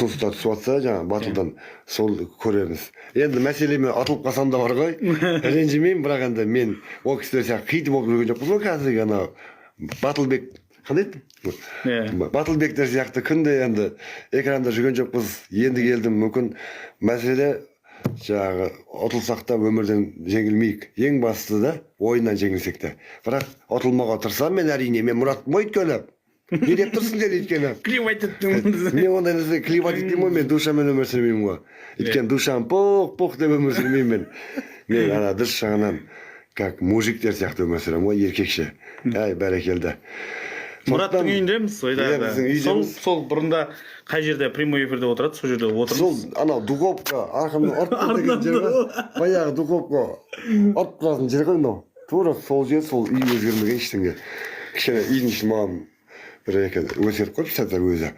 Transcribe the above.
ұсыныстар түсіп жатса жаңағы батылдан сол көрерміз. Енді мәселеме атылып қалсам да бар ғой, ренжімеймін, бірақ енді мен ол кісілер сияқты қитын болып жүрген жоқпыз ғой қазіргі анау Батылбек қандай еді? Батылбектер сияқты күнде енді экранда жүрген жоқпыз. Енді келдім, мүмкін мәселе жаңағы ұтылсақ та өмірден жеңілмейік. Ең бастысы да ойыннан жеңілсек те. Бірақ ұтылмауға тырысамын мен әрине, мен мұратым ғой өйткені. Не деп тұрсыңдар өйткені? Клип айтып тұрмын. Мен ондай нәрсе клип айтып деймін ғой, мен душамен өмір сүрмеймін ғой. Өйткені душам пух деп өмір сүрмеймін мен. Мен ана дұрыс жағынан как мужиктер сияқты өмір сүремін ғой, еркекше. Әй, бәрекелді. Мұраттың үйіндеміз, ойда. Сол бұрында қай жерде прямой эфирде отырады, сол жерде отырмыз. Сол анау духовка, арқамның ұртты деген жер ғой. Баяғы духовка ұрт тұратын жер ғой мынау. Тура сол жер, сол үй өзгермеген ештеңе. Кішкене үйдің іші маған бір өзгеріп қойып жатыр өзі.